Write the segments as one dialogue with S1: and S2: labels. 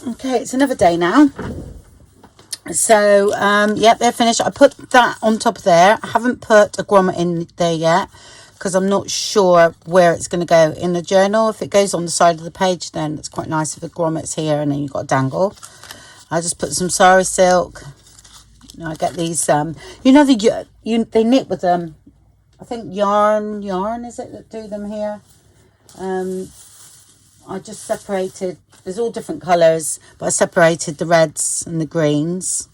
S1: Okay, it's another day now. So, yep, they're finished. I put that on top of there. I haven't put a grommet in there yet because I'm not sure where it's going to go in the journal. If it goes on the side of the page, then it's quite nice if the grommet's here and then you've got a dangle. I just put some sari silk. I get these, you know, they knit with them. I think yarn is it that do them here. I just separated, there's all different colours, but I separated the reds and the greens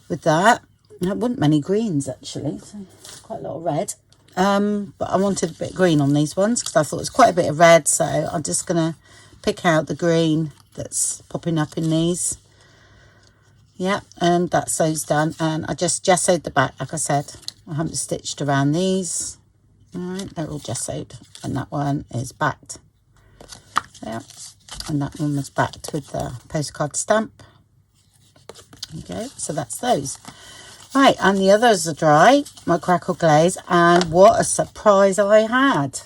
S1: with that. There weren't many greens actually, so quite a lot of red. But I wanted a bit of green on these ones because I thought it was quite a bit of red, so I'm just going to pick out the green that's popping up in these. Yeah, and that's those done, and I just gessoed the back, like I said. I haven't stitched around these. All right, they're all gessoed, and that one is backed. Yeah, and that one was backed with the postcard stamp. There you go, so that's those. Right, and the others are dry, my crackle glaze, and what a surprise I had.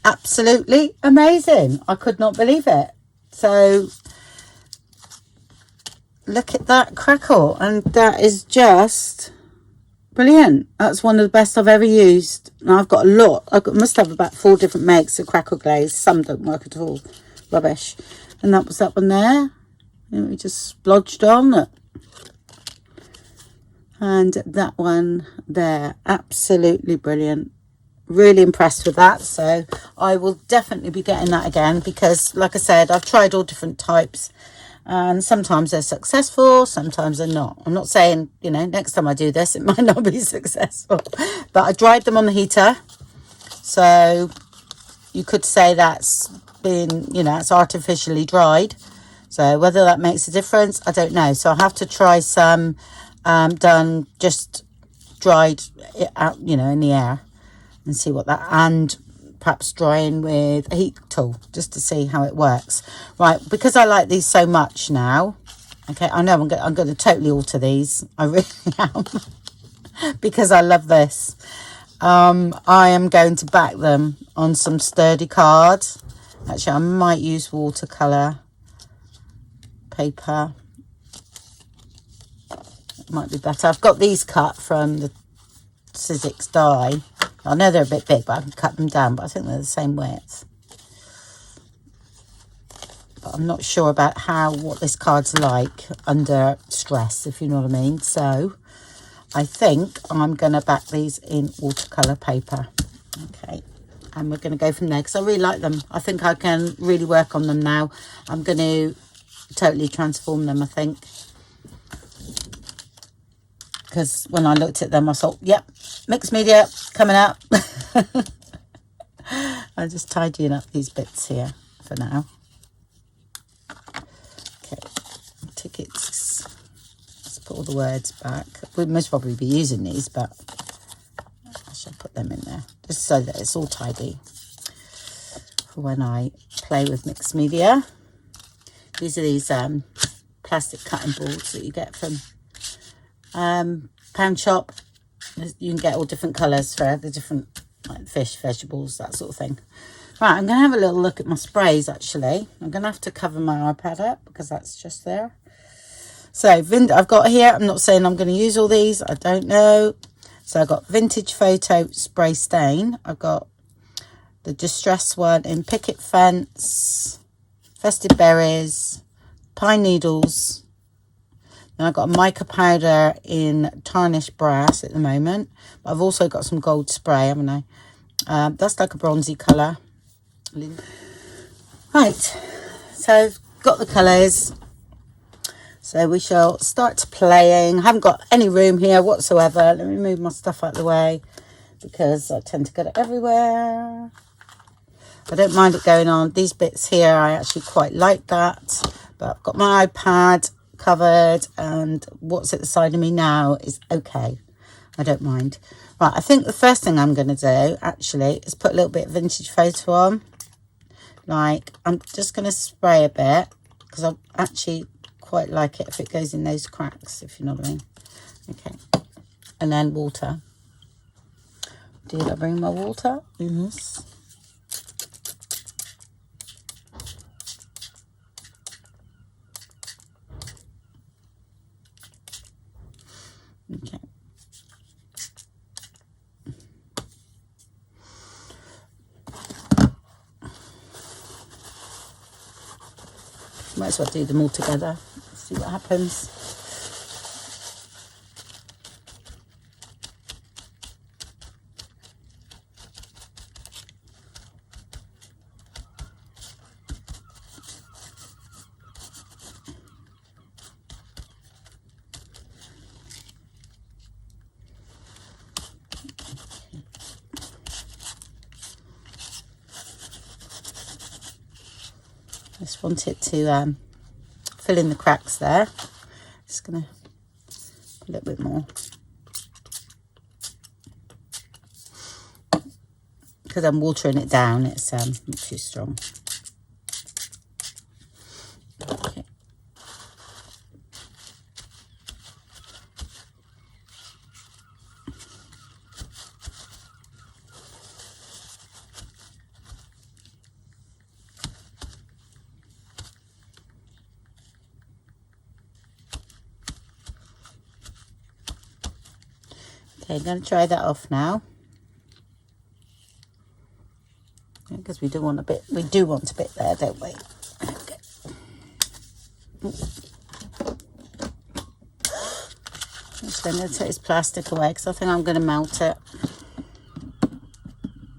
S1: Absolutely amazing. I could not believe it. So look at that crackle, and that is just brilliant. That's one of the best I've ever used. Now I've got a lot. Must have about 4 different makes of crackle glaze. Some don't work at all. Rubbish. And that was that one there. And we just splodged on it. And that one there. Absolutely brilliant. Really impressed with that. So I will definitely be getting that again because, like I said, I've tried all different types. And sometimes they're successful, sometimes they're not. I'm not saying, you know, next time I do this, it might not be successful. But I dried them on the heater. So you could say that's been, you know, it's artificially dried. So whether that makes a difference, I don't know. So I'll have to try some done, just dried out, you know, in the air and see what that, and perhaps drying with a heat tool just to see how it works. Right, because I like these so much now. Okay, I know I'm going to totally alter these. I really am because I love this. I am going to back them on some sturdy card. Actually, I might use watercolor paper. It might be better. I've got these cut from the Sizzix die. I know they're a bit big, but I can cut them down, but I think they're the same width. But I'm not sure about what this card's like under stress, if you know what I mean. So I think I'm going to back these in watercolour paper. Okay, and we're going to go from there because I really like them. I think I can really work on them now. I'm going to totally transform them, I think. Because when I looked at them, I thought, yep, mixed media coming up. I'm just tidying up these bits here for now. Okay, tickets. Let's put all the words back. We'd most probably be using these, but I shall put them in there just so that it's all tidy for when I play with mixed media. These are these plastic cutting boards that you get from pound shop. You can get all different colours for the different, like, fish, vegetables, that sort of thing. Right, I'm going to have a little look at my sprays actually. I'm going to have to cover my iPad up because that's just there. So I've got here, I'm not saying I'm going to use all these, I don't know. So I've got Vintage Photo Spray Stain. I've got the Distress one in Picket Fence, Festive Berries, Pine Needles. And I've got a mica powder in Tarnished Brass at the moment. But I've also got some gold spray, haven't I? That's like a bronzy colour. Right, so I've got the colours. So we shall start playing. I haven't got any room here whatsoever. Let me move my stuff out of the way because I tend to get it everywhere. I don't mind it going on. These bits here, I actually quite like that. But I've got my iPad covered and what's at the side of me now is okay. I don't mind. Right, I think the first thing I'm going to do actually is put a little bit of Vintage Photo on. Like, I'm just going to spray a bit because I actually quite like it if it goes in those cracks, if you know what I mean. Okay, and then water. Did I bring my water? Yes. Might as well do them all together. See what happens. Just want it to fill in the cracks there. Just gonna put a little bit more because I'm watering it down. It's not too strong. Okay. Okay, I'm going to dry that off now, because we do want a bit there, don't we? Okay. Just going to take this plastic away because I think I'm going to melt it.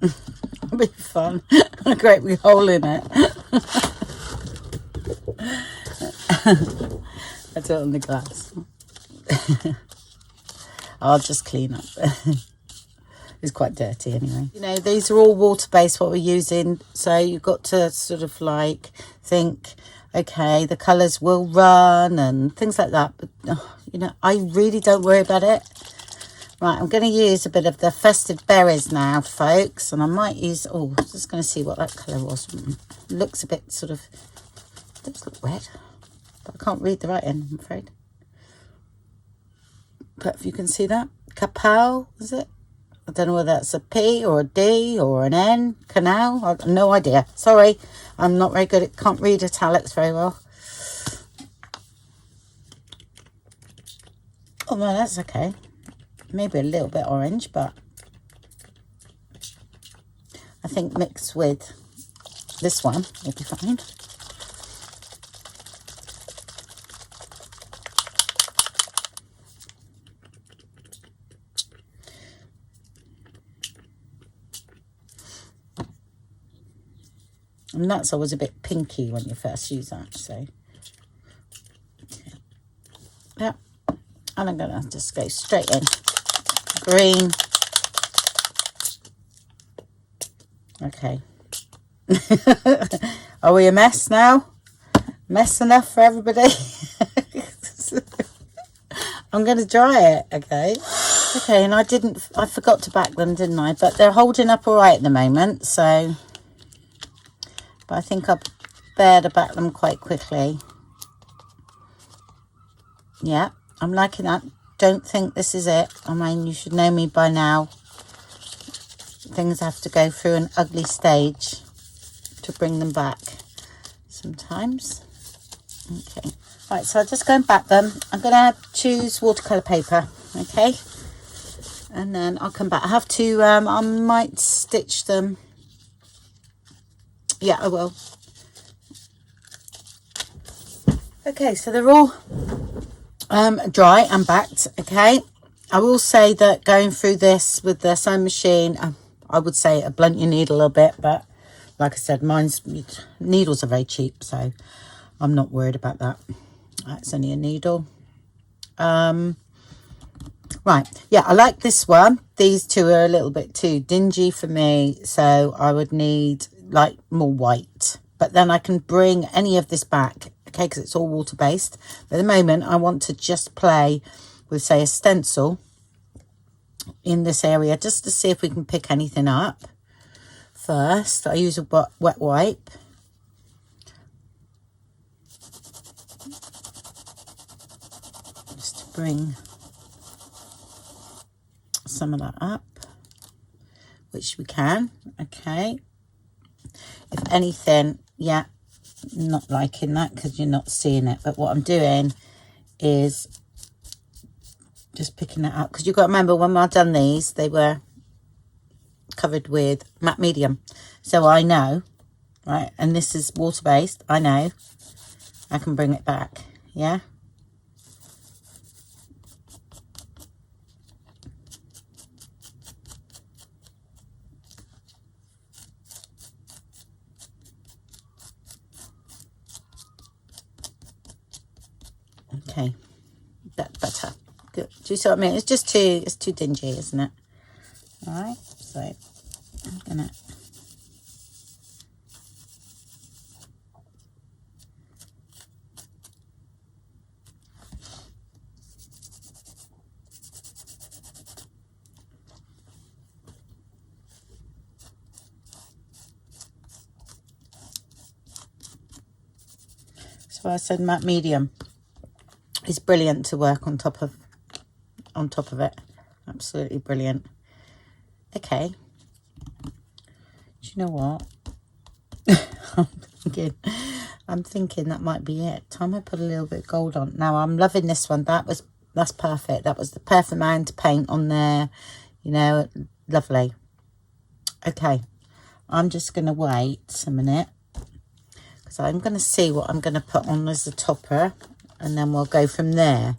S1: It'll be fun. A great big hole in it. I do it on the glass. I'll just clean up. It's quite dirty anyway. You know, these are all water-based, what we're using. So you've got to sort of like think, okay, the colours will run and things like that. But, you know, I really don't worry about it. Right, I'm going to use a bit of the Festive Berries now, folks. And I might use, oh, I'm just going to see what that colour was. It looks a bit sort of, it does look red. But I can't read the writing, I'm afraid. But if you can see that, Kapow, is it? I don't know whether that's a P or a D or an N, canal, I've no idea. Sorry, I'm not very good at, can't read italics very well. Oh no, that's okay. Maybe a little bit orange, but I think mixed with this one will be fine. And that's always a bit pinky when you first use that, so. Okay. Yeah, and I'm gonna just go straight in. Green. Okay. Are we a mess now? Mess enough for everybody? I'm gonna dry it, okay? Okay, and I forgot to back them, didn't I? But they're holding up all right at the moment, so. But I think I'll bear to back them quite quickly. Yeah, I'm liking that. Don't think this is it. I mean, you should know me by now. Things have to go through an ugly stage to bring them back sometimes. Okay. Right, so I'll just go and back them. I'm going to choose watercolour paper, okay? And then I'll come back. I have to, I might stitch them. Yeah, I will. Okay, so they're all dry and backed, okay? I will say that going through this with the sewing machine, I would say it'll blunt your needle a little bit, but like I said, needles are very cheap, so I'm not worried about that. It's only a needle. Right, yeah, I like this one. These two are a little bit too dingy for me, so I would need like more white, but then I can bring any of this back, okay, because it's all water based. But at the moment I want to just play with, say, a stencil in this area just to see if we can pick anything up. First I use a wet wipe, just to bring some of that up, which we can. Okay, if anything, yeah, not liking that because you're not seeing it, but what I'm doing is just picking it up, because you've got to remember when I've done these, they were covered with matte medium, so I know, right, and this is water based, I know I can bring it back. Yeah. Okay, that's better. Good. Do you see what I mean? It's just too, it's too dingy, isn't it? All right, so I'm gonna. So I said matte medium is brilliant to work on top of it. Absolutely brilliant. Okay. Do you know what? I'm thinking that might be it. Time I put a little bit of gold on. Now I'm loving this one. That's perfect. That was the perfect amount to paint on there. You know, lovely. Okay. I'm just going to wait a minute, because I'm going to see what I'm going to put on as a topper, and then we'll go from there.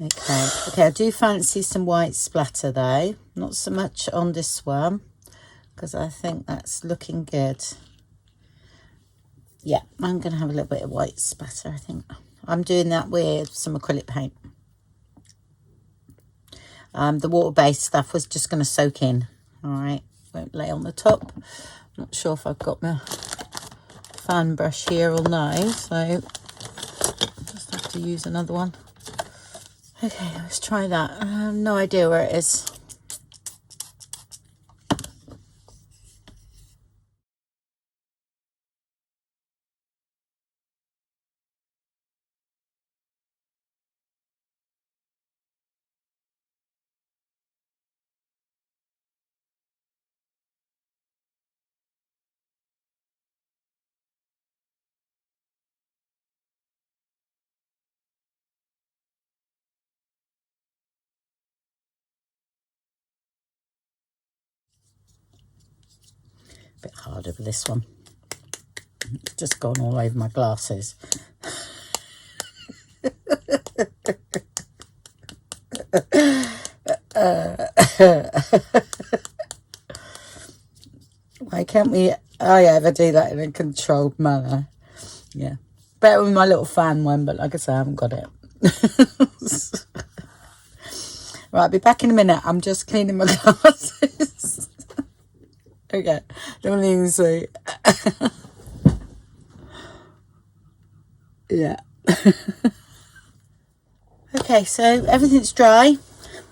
S1: Okay. Okay, I do fancy some white splatter though. Not so much on this one, because I think that's looking good. Yeah, I'm going to have a little bit of white splatter, I think. I'm doing that with some acrylic paint. The water-based stuff was just going to soak in. All right, won't lay on the top. Not sure if I've got my fan brush here or no, so I'll just have to use another one. Okay, let's try that. I have no idea where it is. A bit harder with this one. It's just gone all over my glasses. Why can't I ever do that in a controlled manner? Yeah, better with my little fan one, but like I say, I haven't got it. Right, I'll be back in a minute. I'm just cleaning my glasses. Okay, don't even see. Yeah. Okay, so everything's dry.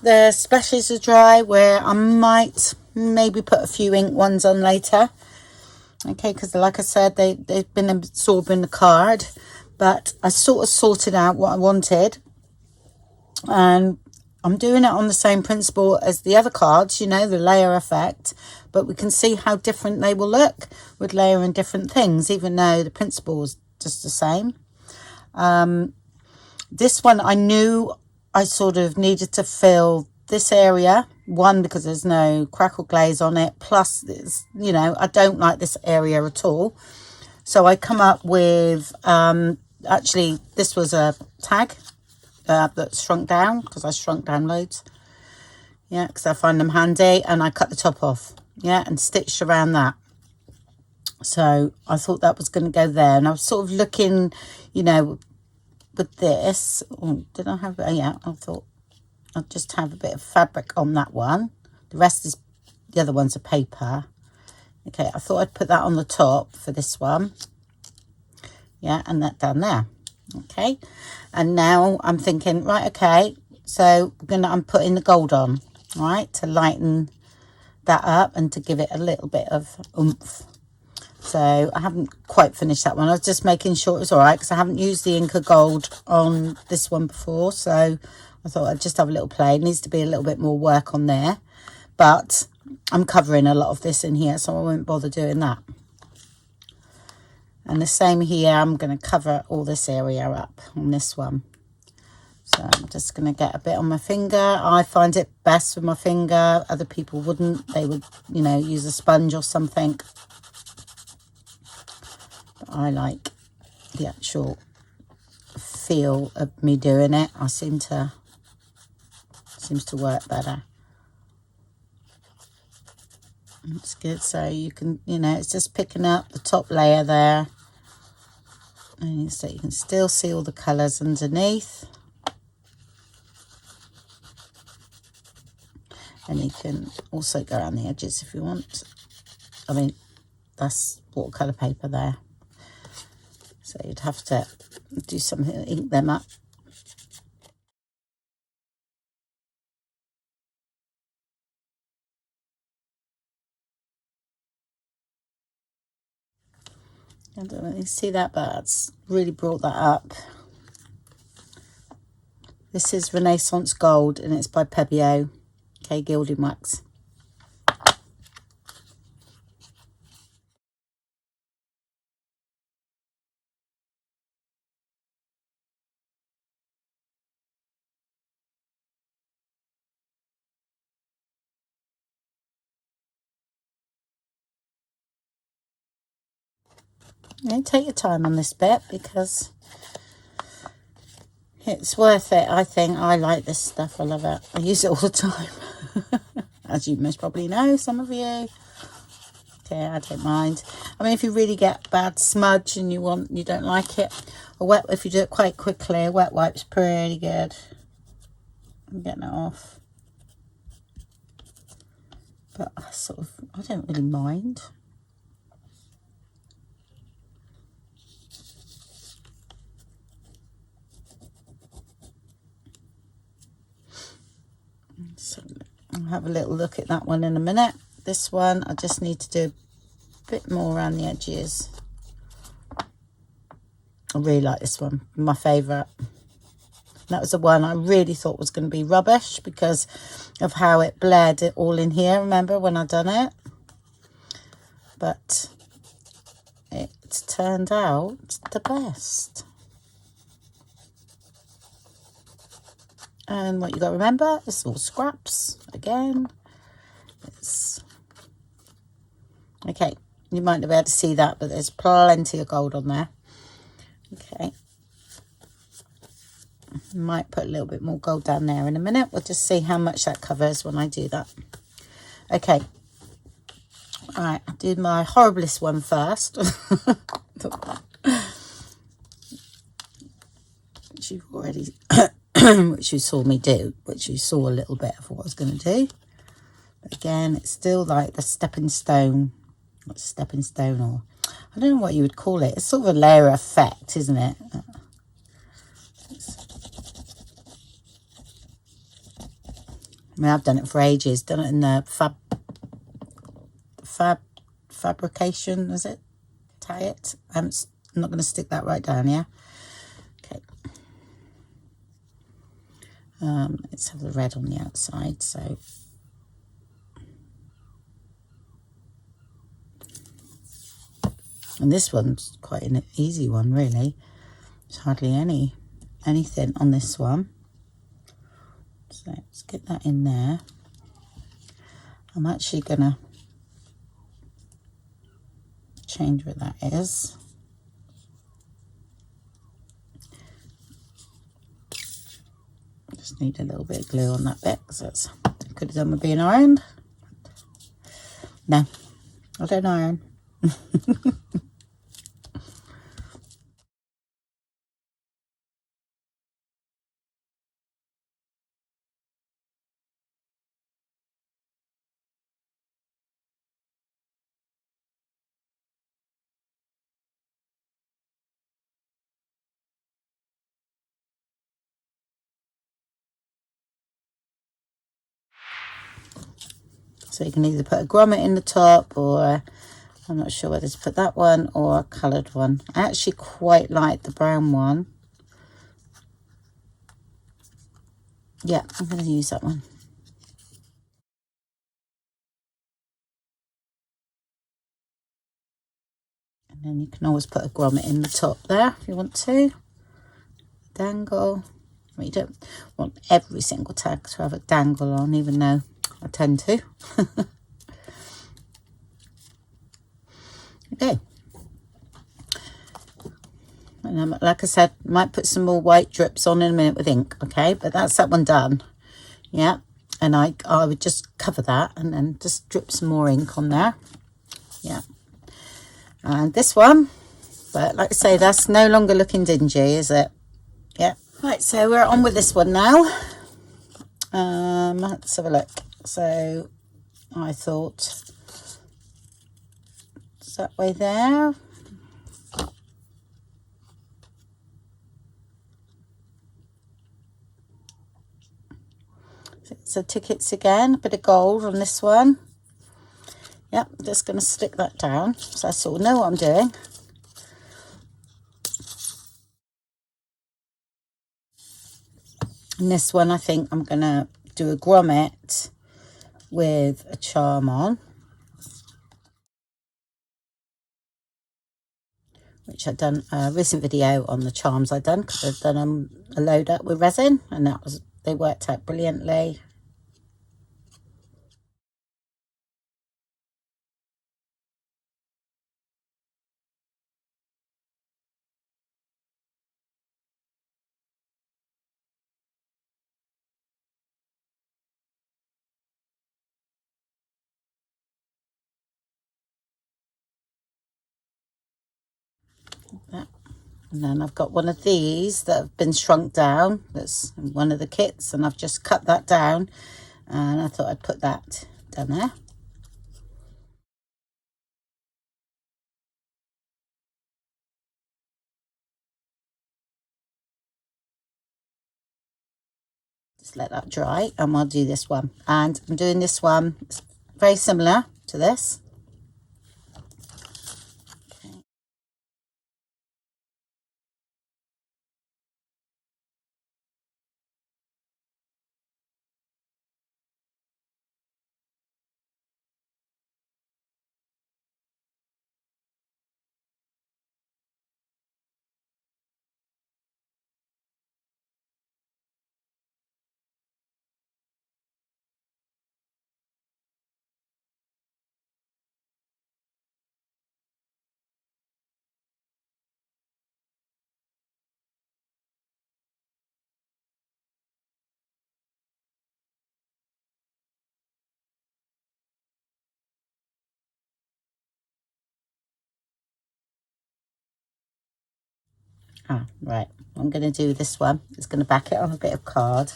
S1: The splashes are dry, where I might maybe put a few ink ones on later. Okay, because like I said, they've been absorbing the card. But I sort of sorted out what I wanted. And I'm doing it on the same principle as the other cards, you know, the layer effect. But we can see how different they will look with layering different things, even though the principle is just the same. This one, I knew I sort of needed to fill this area. One, because there's no crackle glaze on it. Plus, you know, I don't like this area at all. So I come up with, actually, this was a tag that shrunk down, because I shrunk down loads. Yeah, because I find them handy. And I cut the top off. Yeah, and stitched around that. So I thought that was going to go there. And I was sort of looking, you know, with this. Oh, did I have, yeah, I thought I'll just have a bit of fabric on that one. The rest is, the other ones are paper. Okay, I thought I'd put that on the top for this one. Yeah, and that down there. Okay, and now I'm thinking, right, okay, so I'm putting the gold on, right, to lighten that up and to give it a little bit of oomph. So I haven't quite finished that one. I was just making sure it was all right, because I haven't used the Inca Gold on this one before. So I thought I'd just have a little play. It needs to be a little bit more work on there. But I'm covering a lot of this in here, so I won't bother doing that. And the same here, I'm going to cover all this area up on this one. So I'm just going to get a bit on my finger. I find it best with my finger. Other people wouldn't. They would, you know, use a sponge or something. I like the actual feel of me doing it. I seems to work better. That's good. So you can, you know, it's just picking up the top layer there, and so you can still see all the colours underneath. And you can also go around the edges if you want. I mean, that's watercolour paper there, so you'd have to do something to ink them up. I don't know if you see that, but it's really brought that up. This is Renaissance Gold, and it's by Pebeo, okay, gilding wax. Yeah, take your time on this bit because it's worth it. I think I like this stuff. I love it. I use it all the time. As you most probably know, some of you. Okay, I don't mind. I mean, if you really get bad smudge and you don't like it, if you do it quite quickly, a wet wipe's pretty good. I'm getting it off. But I don't really mind. So I'll have a little look at that one in a minute. This one, I just need to do a bit more around the edges. I really like this one, my favourite. That was the one I really thought was going to be rubbish because of how it bled it all in here, remember when I done it? But it turned out the best. And what you got to remember, it's all scraps again. It's okay. You might not be able to see that, but there's plenty of gold on there. Okay. Might put a little bit more gold down there in a minute. We'll just see how much that covers when I do that. Okay. All right. I'll do my horriblest one first. Which you've already... which you saw me do, which you saw a little bit of what I was going to do. But again, it's still like the stepping stone, or I don't know what you would call it. It's sort of a layer effect, isn't it? I mean, I've done it for ages. Done it in the fabrication, is it? Tie it. I'm not going to stick that right down, yeah? Okay. Let's have the red on the outside. So and this one's quite an easy one, really. There's hardly anything on this one. So let's get that in there. I'm actually gonna change what that is. Just need a little bit of glue on that bit because I could have done with being ironed. No, I don't iron. So you can either put a grommet in the top, or I'm not sure whether to put that one or a coloured one. I actually quite like the brown one. Yeah, I'm going to use that one. And then you can always put a grommet in the top there if you want to. Dangle. Well, you don't want every single tag to have a dangle on, even though I tend to. Okay. And like I said, might put some more white drips on in a minute with ink. Okay, but that's that one done. Yeah, and I would just cover that and then just drip some more ink on there. Yeah, and this one, but like I say, that's no longer looking dingy, is it? Yeah. Right, so we're on with this one now. Let's have a look. So I thought it's that way there. So tickets again, a bit of gold on this one. Yep, just going to stick that down so I sort of know what I'm doing. And this one, I think I'm going to do a grommet with a charm on, which I've done a recent video on the charms I've done, because I've done a load up with resin, and they worked out brilliantly. Yeah. And then I've got one of these that have been shrunk down. That's one of the kits, and I've just cut that down, and I thought I'd put that down there. Just let that dry, and we'll do this one. And I'm doing this one, it's very similar to this. Okay. Right, I'm going to do this one. It's going to back it on a bit of card.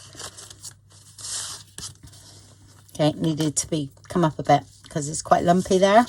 S1: Okay, it needed to come up a bit because it's quite lumpy there.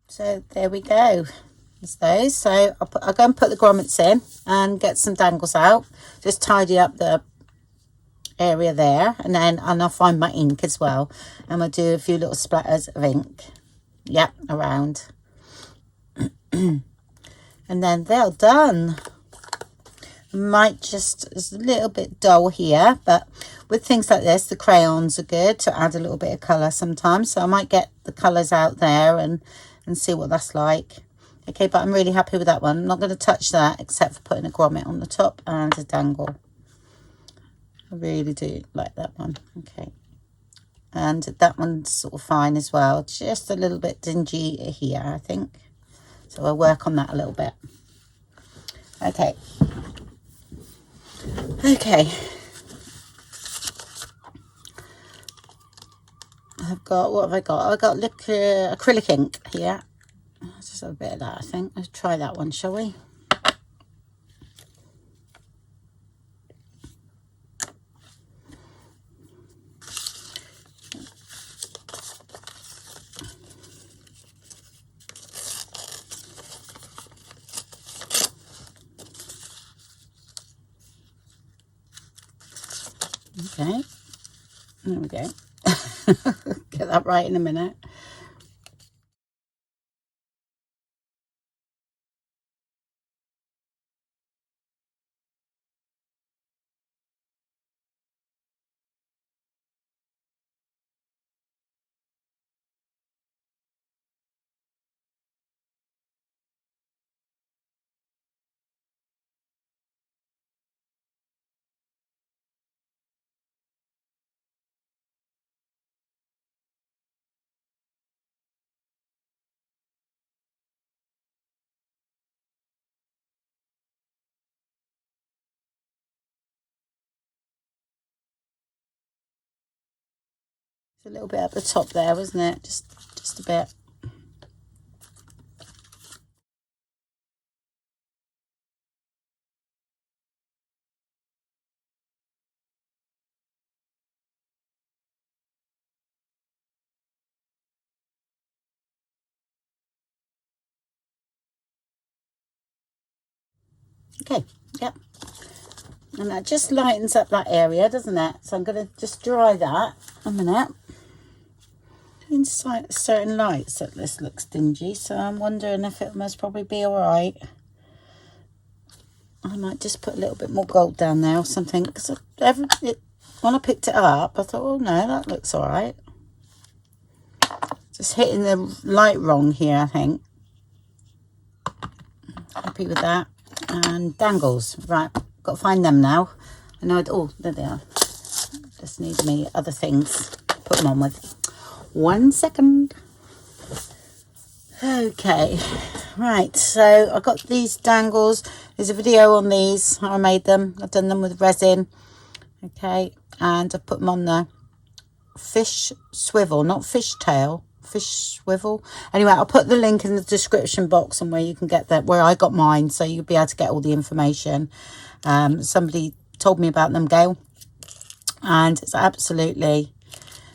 S1: So there we go. There's those. So I'll go and put the grommets in and get some dangles out. Just tidy up the area there, and I'll find my ink as well, and we'll do a few little splatters of ink, yep, around. And then they're done. Might just, it's a little bit dull here, but with things like this, the crayons are good to add a little bit of colour sometimes, so I might get the colours out there and see what that's like. Okay, but I'm really happy with that one. I'm not going to touch that except for putting a grommet on the top and a dangle. I really do like that one. Okay, and that one's sort of fine as well, just a little bit dingy here, I think, so I'll work on that a little bit. Okay, I've got, what have I got? I've got acrylic ink here. Let's just have a bit of that, I think. Let's try that one, shall we? Okay, there we go. Get that right in a minute. It's a little bit at the top there, wasn't it? Just a bit. Okay, yep. And that just lightens up that area, doesn't it? So I'm going to just dry that a minute. Inside certain lights that this looks dingy, so I'm wondering if it must probably be all right. I might just put a little bit more gold down there or something, because when I picked it up, I thought, oh no, that looks all right. Just hitting the light wrong here, I think. Happy with that. And dangles, right, got to find them now. I know, oh, there they are. Just need me other things to put them on with. 1 second. Okay, right, so I got these dangles. There's a video on these, how I made them. I've done them with resin. Okay, and I've put them on the fish swivel, not fishtail, fish swivel. Anyway, I'll put the link in the description box on where you can get that, where I got mine, so you'll be able to get all the information. Somebody told me about them, Gail, and it's absolutely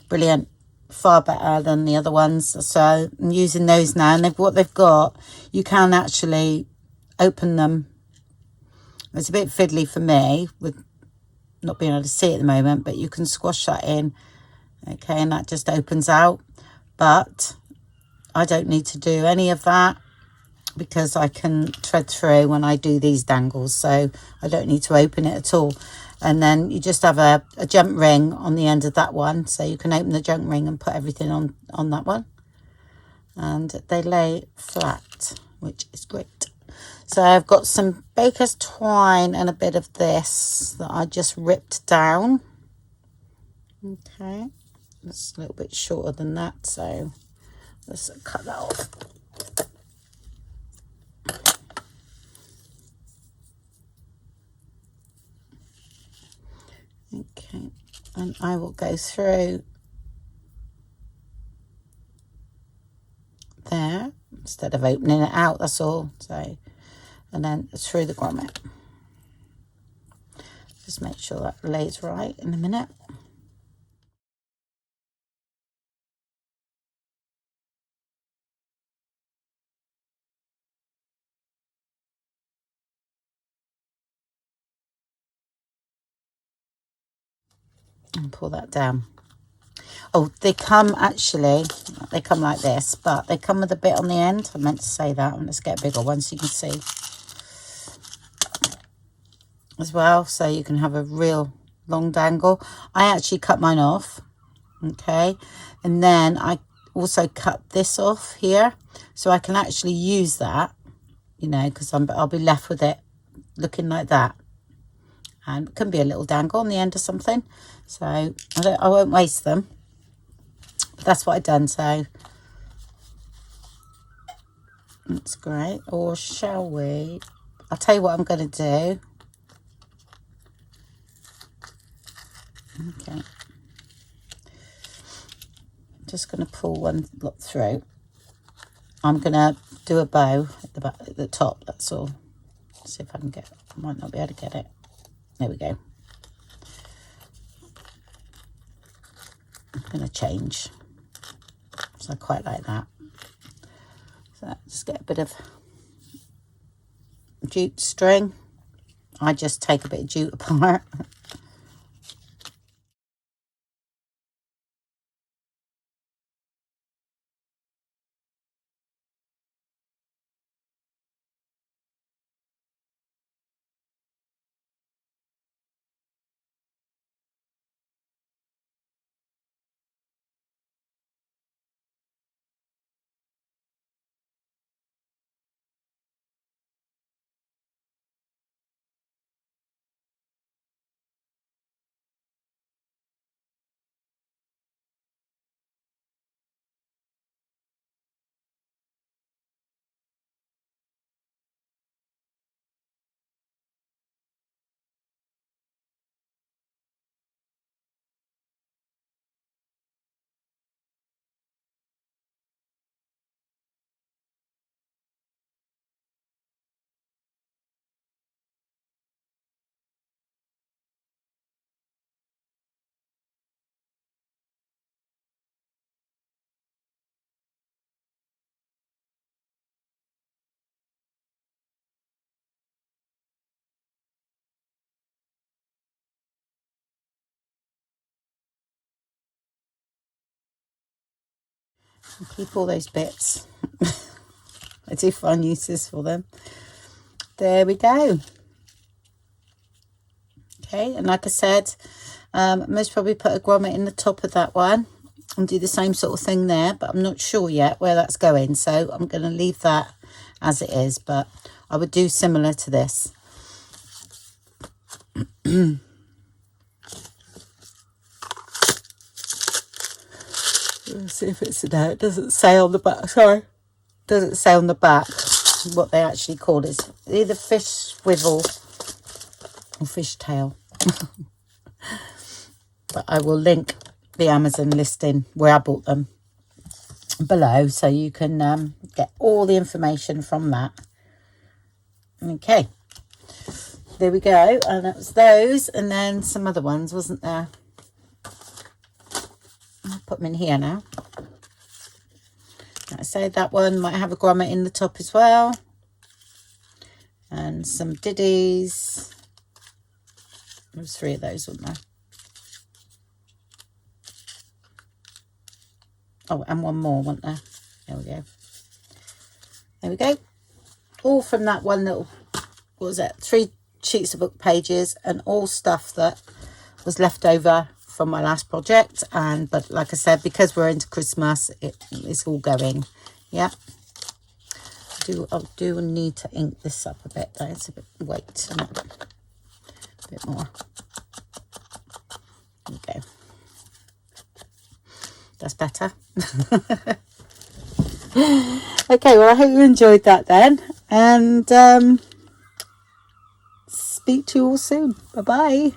S1: brilliant. Far better than the other ones, so I'm using those now. And what they've got, you can actually open them. It's a bit fiddly for me with not being able to see at the moment, but you can squash that in, okay, and that just opens out. But I don't need to do any of that because I can thread through when I do these dangles, so I don't need to open it at all. And then you just have a jump ring on the end of that one, so you can open the jump ring and put everything on that one, and they lay flat, which is great. So I've got some baker's twine and a bit of this that I just ripped down. Okay, it's a little bit shorter than that, so let's cut that off. Okay, and I will go through there instead of opening it out, that's all. So, and then through the grommet. Just make sure that lays right in a minute. And pull that down. Oh, they come actually, they come like this, but they come with a bit on the end. I meant to say that. Let's get a bigger one so you can see as well, so you can have a real long dangle. I actually cut mine off, okay, and then I also cut this off here, so I can actually use that, you know, because I'll be left with it looking like that, and it can be a little dangle on the end or something. So I won't waste them. But that's what I've done. So that's great. Or shall we? I'll tell you what I'm going to do. Okay. just going to pull one lot through. I'm going to do a bow at the back, at the top, that's all. See if I can get it. I might not be able to get it. There we go. I'm going to change. So I quite like that. So just get a bit of jute string. I just take a bit of jute apart. Keep all those bits. I do find uses for them. There we go. Okay, and like I said, most probably put a grommet in the top of that one and do the same sort of thing there, but I'm not sure yet where that's going, so I'm going to leave that as it is, but I would do similar to this. Let's see if it's there. It doesn't say on the back, sorry. It doesn't say on the back what they actually call it. It's either fish swivel or fishtail. But I will link the Amazon listing where I bought them below, so you can get all the information from that. Okay, there we go. And that was those, and then some other ones, wasn't there? I'll put them in here now. Like I say, that one might have a grommet in the top as well, and some diddies. There was 3 of those, wasn't there? Oh, and one more, wasn't there? There we go. There we go. All from that one little, what was it? 3 sheets of book pages, and all stuff that was left over from my last project. And but like I said, because we're into Christmas, it's all going. Yeah. I do need to ink this up a bit though. It's a bit weight, isn't it? A bit more. There we go. That's better. Okay, well, I hope you enjoyed that then, and speak to you all soon. Bye bye.